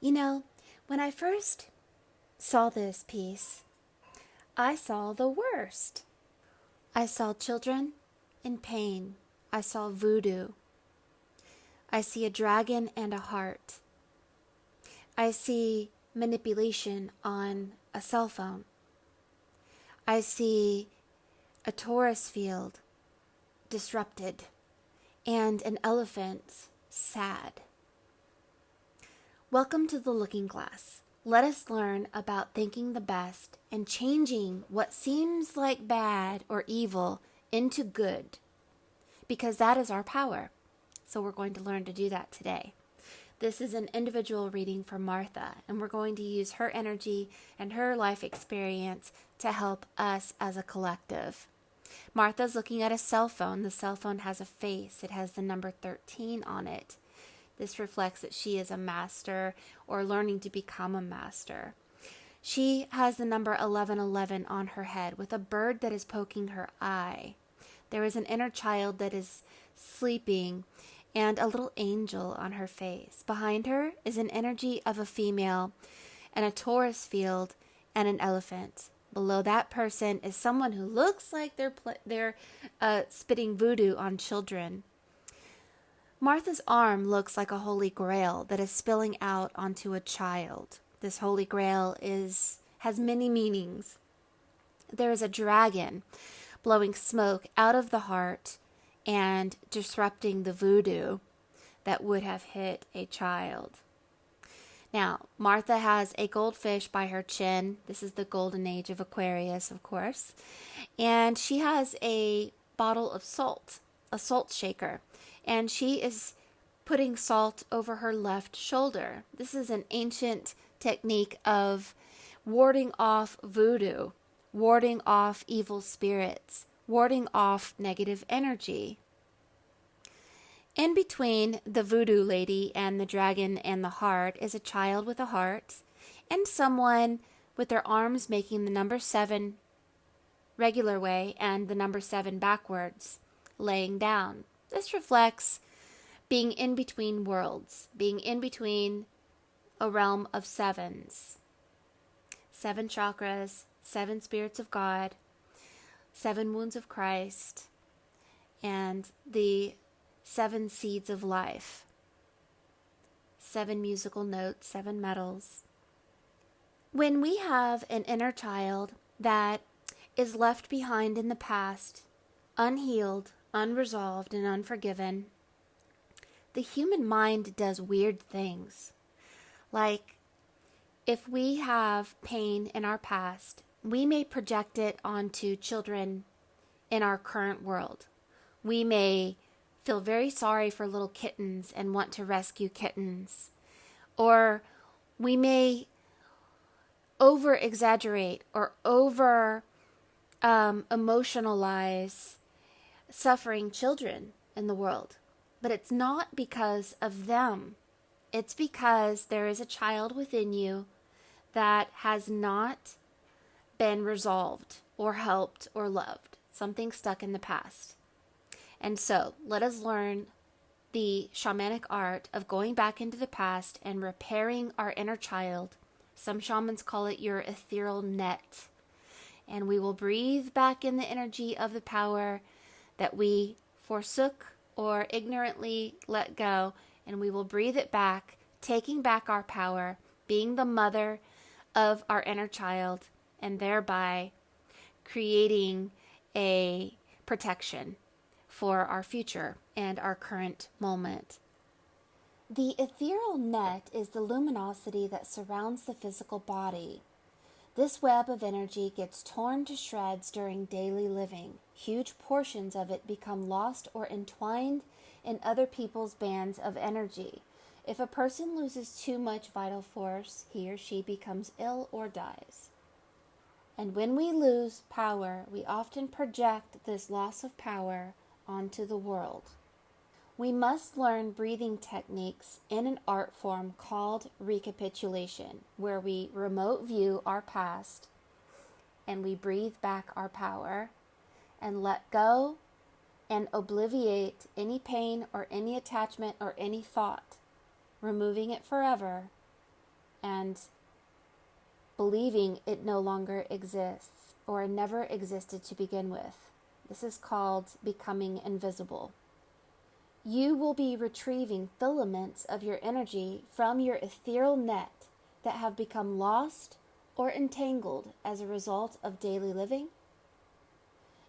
You know, when I first saw this piece, I saw the worst. I saw children in pain. I saw voodoo. I see a dragon and a heart. I see manipulation on a cell phone. I see a Taurus field disrupted and an elephant sad. Welcome to the Looking Glass. Let us learn about thinking the best and changing what seems like bad or evil into good, because that is our power. So we're going to learn to do that today. This is an individual reading for Martha, and we're going to use her energy and her life experience to help us as a collective. Martha's looking at a cell phone. The cell phone has a face. It has the number 13 on it. This reflects that she is a master or learning to become a master. She has the number 1111 on her head with a bird that is poking her eye. There is an inner child that is sleeping and a little angel on her face. Behind her is an energy of a female and a Taurus field and an elephant. Below that person is someone who looks like they're spitting voodoo on children. Martha's arm looks like a holy grail that is spilling out onto a child. This holy grail has many meanings. There is a dragon blowing smoke out of the heart and disrupting the voodoo that would have hit a child. Now, Martha has a goldfish by her chin. This is the golden age of Aquarius, of course. And she has a bottle of salt, a salt shaker. And she is putting salt over her left shoulder. This is an ancient technique of warding off voodoo, warding off evil spirits, warding off negative energy. In between the voodoo lady and the dragon and the heart is a child with a heart and someone with their arms making the number 7 regular way and the number 7 backwards, laying down. This reflects being in between worlds, being in between a realm of sevens. 7 chakras, 7 spirits of God, 7 wounds of Christ, and the 7 seeds of life. 7 musical notes, 7 metals. When we have an inner child that is left behind in the past, unhealed, unresolved, and unforgiven, the human mind does weird things. Like, if we have pain in our past, we may project it onto children in our current world. We may feel very sorry for little kittens and want to rescue kittens. Or we may over exaggerate or over emotionalize suffering children in the world. But it's not because of them. It's because there is a child within you that has not been resolved or helped or loved. Something stuck in the past. And so let us learn the shamanic art of going back into the past and repairing our inner child. Some shamans call it your ethereal net. And we will breathe back in the energy of the power that we forsook or ignorantly let go, and we will breathe it back, taking back our power, being the mother of our inner child, and thereby creating a protection for our future and our current moment. The ethereal net is the luminosity that surrounds the physical body. This web of energy gets torn to shreds during daily living. Huge portions of it become lost or entwined in other people's bands of energy. If a person loses too much vital force, he or she becomes ill or dies. And when we lose power, we often project this loss of power onto the world. We must learn breathing techniques in an art form called recapitulation, where we remote view our past and we breathe back our power and let go and obliviate any pain or any attachment or any thought, removing it forever, and believing it no longer exists or never existed to begin with. This is called becoming invisible. You will be retrieving filaments of your energy from your ethereal net that have become lost or entangled as a result of daily living,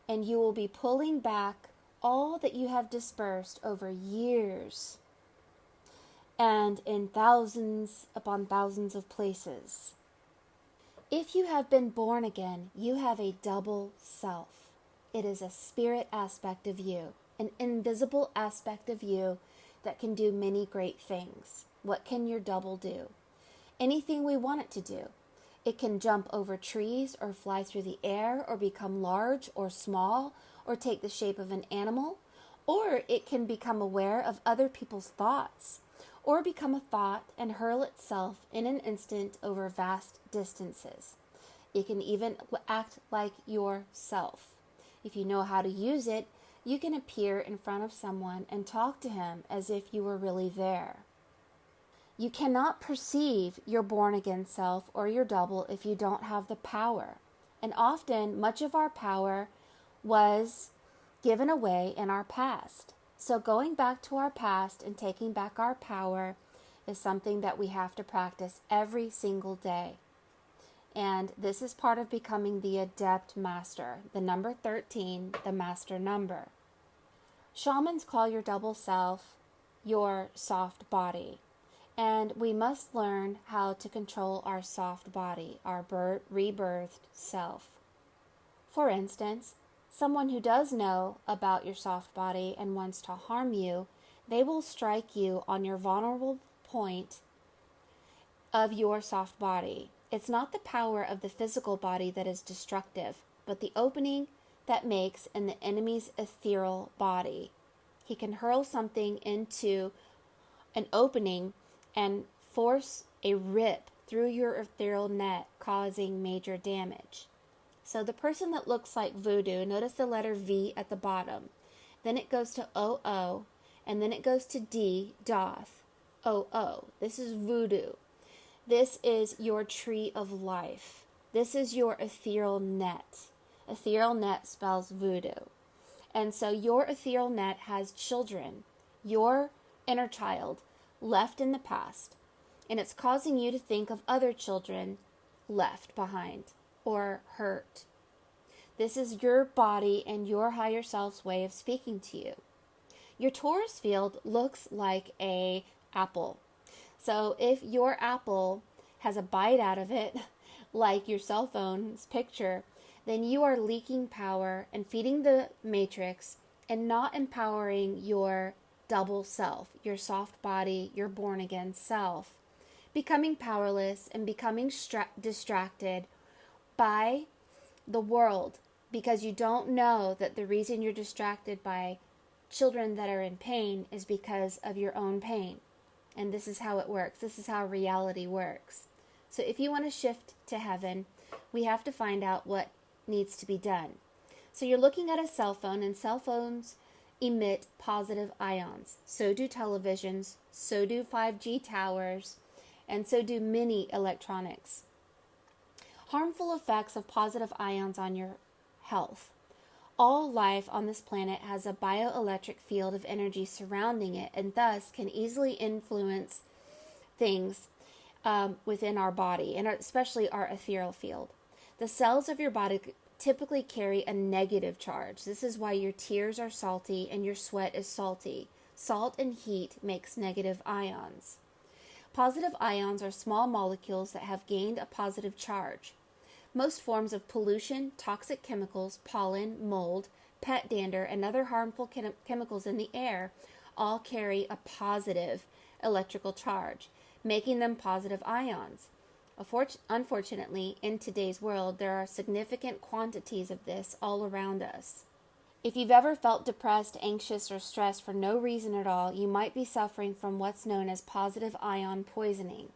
and you will be pulling back all that you have dispersed over years and in thousands upon thousands of places. If you have been born again, you have a double self. It is a spirit aspect of you, an invisible aspect of you that can do many great things. What can your double do? Anything we want it to do. It can jump over trees or fly through the air or become large or small or take the shape of an animal, or it can become aware of other people's thoughts or become a thought and hurl itself in an instant over vast distances. It can even act like yourself. If you know how to use it, you can appear in front of someone and talk to him as if you were really there. You cannot perceive your born-again self or your double if you don't have the power. And often, much of our power was given away in our past. So going back to our past and taking back our power is something that we have to practice every single day. And this is part of becoming the adept master, the number 13, the master number. Shamans call your double self your soft body. And we must learn how to control our soft body, our rebirthed self. For instance, someone who does know about your soft body and wants to harm you, they will strike you on your vulnerable point of your soft body. It's not the power of the physical body that is destructive, but the opening that makes in the enemy's ethereal body. He can hurl something into an opening and force a rip through your ethereal net, causing major damage. So the person that looks like voodoo, notice the letter V at the bottom. Then it goes to O-O, and then it goes to D, Doth, O-O. This is voodoo. This is your tree of life. This is your ethereal net. Ethereal net spells voodoo. And so your ethereal net has children, your inner child, left in the past, and it's causing you to think of other children left behind or hurt. This is your body and your higher self's way of speaking to you. Your Taurus field looks like an apple. So if your apple has a bite out of it, like your cell phone's picture, then you are leaking power and feeding the matrix and not empowering your double self, your soft body, your born-again self, becoming powerless and becoming distracted by the world because you don't know that the reason you're distracted by children that are in pain is because of your own pain. And this is how it works. This is how reality works. So if you want to shift to heaven, we have to find out what needs to be done. So you're looking at a cell phone, and cell phones emit positive ions. So do televisions, so do 5G towers, and so do many electronics. Harmful effects of positive ions on your health. All life on this planet has a bioelectric field of energy surrounding it, and thus can easily influence things within our body, and especially our ethereal field. The cells of your body typically carry a negative charge. This is why your tears are salty and your sweat is salty. Salt and heat makes negative ions. Positive ions are small molecules that have gained a positive charge. Most forms of pollution, toxic chemicals, pollen, mold, pet dander, and other harmful chemicals in the air all carry a positive electrical charge, making them positive ions. Unfortunately, in today's world, there are significant quantities of this all around us. If you've ever felt depressed, anxious, or stressed for no reason at all, you might be suffering from what's known as positive ion poisoning.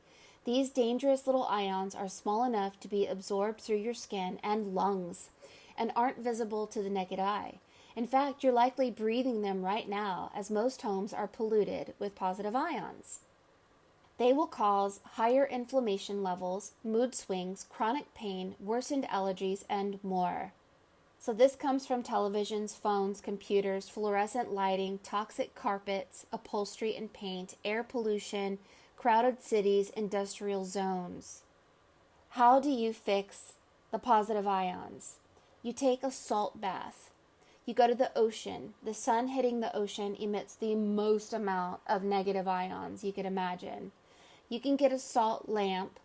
These dangerous little ions are small enough to be absorbed through your skin and lungs and aren't visible to the naked eye. In fact, you're likely breathing them right now, as most homes are polluted with positive ions. They will cause higher inflammation levels, mood swings, chronic pain, worsened allergies, and more. So this comes from televisions, phones, computers, fluorescent lighting, toxic carpets, upholstery and paint, air pollution, crowded cities, industrial zones. How do you fix the positive ions? You take a salt bath. You go to the ocean. The sun hitting the ocean emits the most amount of negative ions you could imagine. You can get a salt lamp.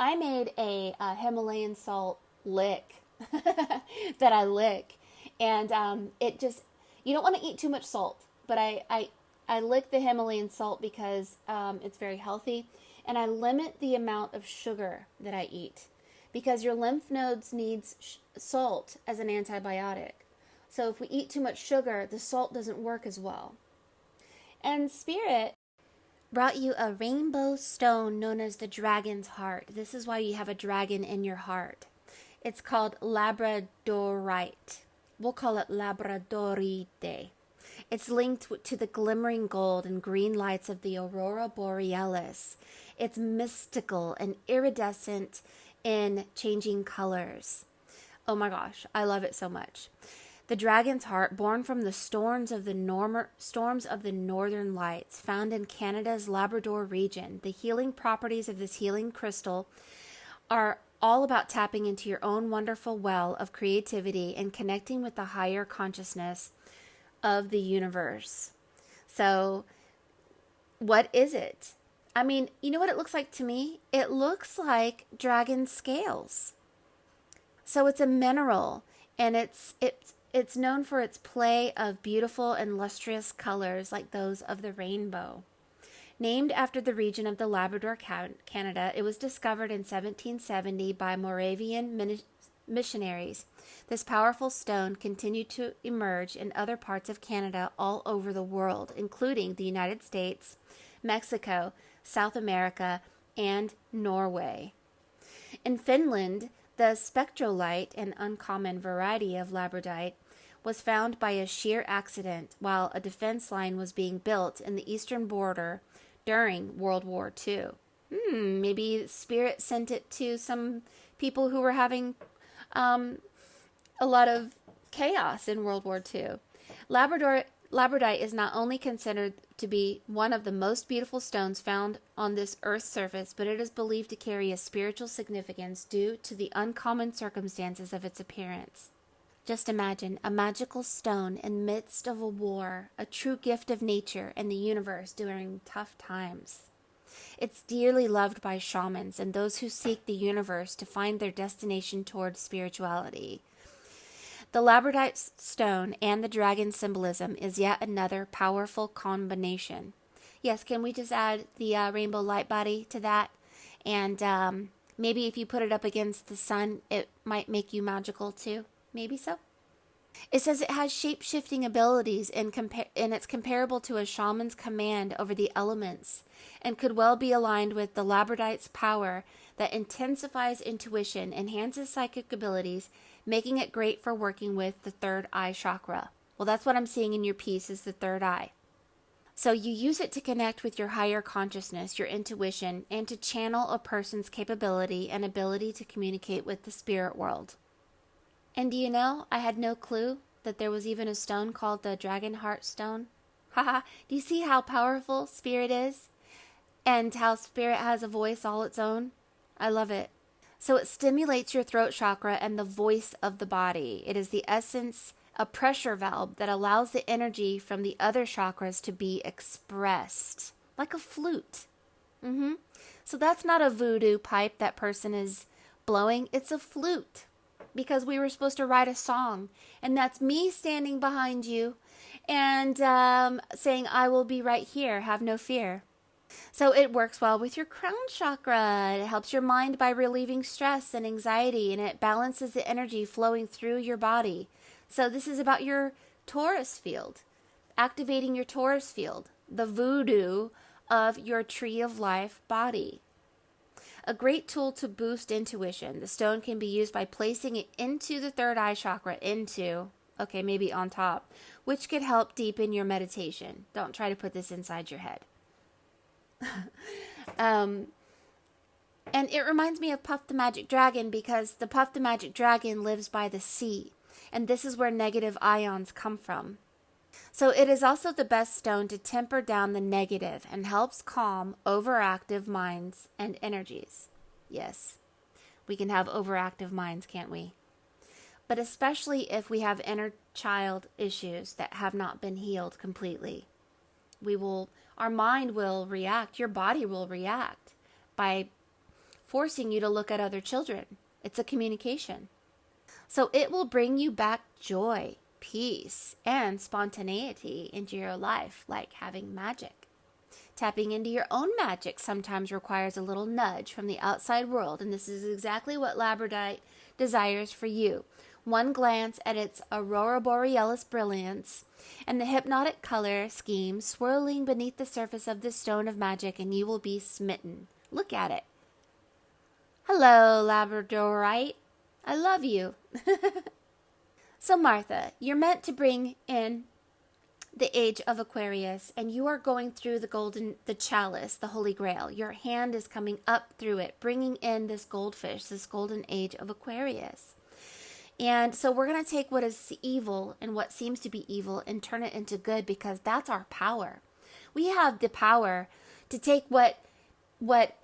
I made a Himalayan salt lick that I lick, and it just, you don't want to eat too much salt, but I lick the Himalayan salt because it's very healthy, and I limit the amount of sugar that I eat because your lymph nodes needs salt as an antibiotic. So if we eat too much sugar, the salt doesn't work as well. And Spirit brought you a rainbow stone known as the dragon's heart. This is why you have a dragon in your heart. It's called labradorite. We'll call it labradorite. It's linked to the glimmering gold and green lights of the aurora borealis. It's mystical and iridescent in changing colors. Oh my gosh, I love it so much. The dragon's heart, born from the storms of the northern lights, found in Canada's Labrador region. The healing properties of this healing crystal are all about tapping into your own wonderful well of creativity and connecting with the higher consciousness of the universe. So, what is it? I mean, you know what it looks like to me? It looks like dragon scales. So it's a mineral, and it's known for its play of beautiful and lustrous colors like those of the rainbow. Named after the region of the Labrador, Canada, it was discovered in 1770 by Moravian missionaries. This powerful stone continued to emerge in other parts of Canada all over the world, including the United States, Mexico, South America, and Norway. In Finland, the spectrolite, an uncommon variety of labradorite, was found by a sheer accident while a defense line was being built in the eastern border during World War II. Maybe Spirit sent it to some people who were having a lot of chaos in World War II. Labradorite is not only considered to be one of the most beautiful stones found on this Earth's surface, but it is believed to carry a spiritual significance due to the uncommon circumstances of its appearance. Just imagine a magical stone in the midst of a war, a true gift of nature and the universe during tough times. It's dearly loved by shamans and those who seek the universe to find their destination towards spirituality. The labradorite stone and the dragon symbolism is yet another powerful combination. Yes, can we just add the rainbow light body to that? And maybe if you put it up against the sun, it might make you magical too. Maybe so. It says it has shape-shifting abilities and it's comparable to a shaman's command over the elements and could well be aligned with the labradorite's power that intensifies intuition, enhances psychic abilities, making it great for working with the third eye chakra. Well, that's what I'm seeing in your piece is the third eye. So you use it to connect with your higher consciousness, your intuition, and to channel a person's capability and ability to communicate with the spirit world. And do you know, I had no clue that there was even a stone called the Dragon Heart Stone. Haha, do you see how powerful Spirit is? And how Spirit has a voice all its own? I love it. So it stimulates your throat chakra and the voice of the body. It is the essence, a pressure valve that allows the energy from the other chakras to be expressed, like a flute. So that's not a voodoo pipe that person is blowing, it's a flute. Because we were supposed to write a song. And that's me standing behind you and saying, I will be right here, have no fear. So it works well with your crown chakra. It helps your mind by relieving stress and anxiety, and it balances the energy flowing through your body. So this is about your Taurus field, activating your Taurus field, the voodoo of your tree of life body. A great tool to boost intuition. The stone can be used by placing it into the third eye chakra, maybe on top, which could help deepen your meditation. Don't try to put this inside your head. And it reminds me of Puff the Magic Dragon because the Puff the Magic Dragon lives by the sea. And this is where negative ions come from. So it is also the best stone to temper down the negative and helps calm overactive minds and energies. Yes, we can have overactive minds, can't we? But especially if we have inner child issues that have not been healed completely. Our mind will react, your body will react by forcing you to look at other children. It's a communication. So it will bring you back joy, peace, and spontaneity into your life, like having magic. Tapping into your own magic sometimes requires a little nudge from the outside world, and this is exactly what labradorite desires for you. One glance at its aurora borealis brilliance and the hypnotic color scheme swirling beneath the surface of this stone of magic, and you will be smitten. Look at it. Hello, labradorite. I love you. So Martha, you're meant to bring in the age of Aquarius, and you are going through the chalice, the Holy Grail. Your hand is coming up through it, bringing in this goldfish, this golden age of Aquarius. And so we're going to take what is evil and what seems to be evil and turn it into good, because that's our power. We have the power to take what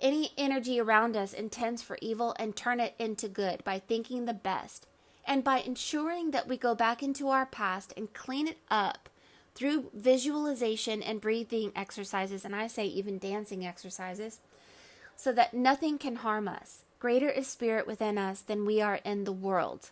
any energy around us intends for evil and turn it into good by thinking the best. And by ensuring that we go back into our past and clean it up through visualization and breathing exercises, and I say even dancing exercises, so that nothing can harm us. Greater is spirit within us than we are in the world.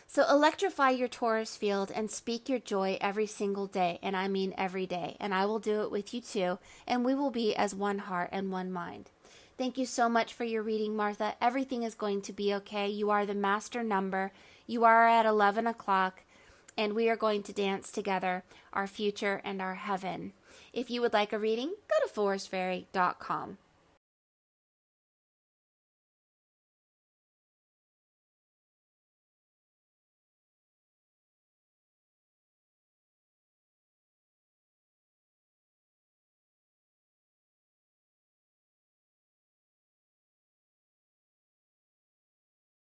So electrify your Taurus field and speak your joy every single day, and I mean every day. And I will do it with you too, and we will be as one heart and one mind. Thank you so much for your reading, Martha. Everything is going to be okay. You are the master number. You are at 11 o'clock, and we are going to dance together, our future and our heaven. If you would like a reading, go to forestfairy.com.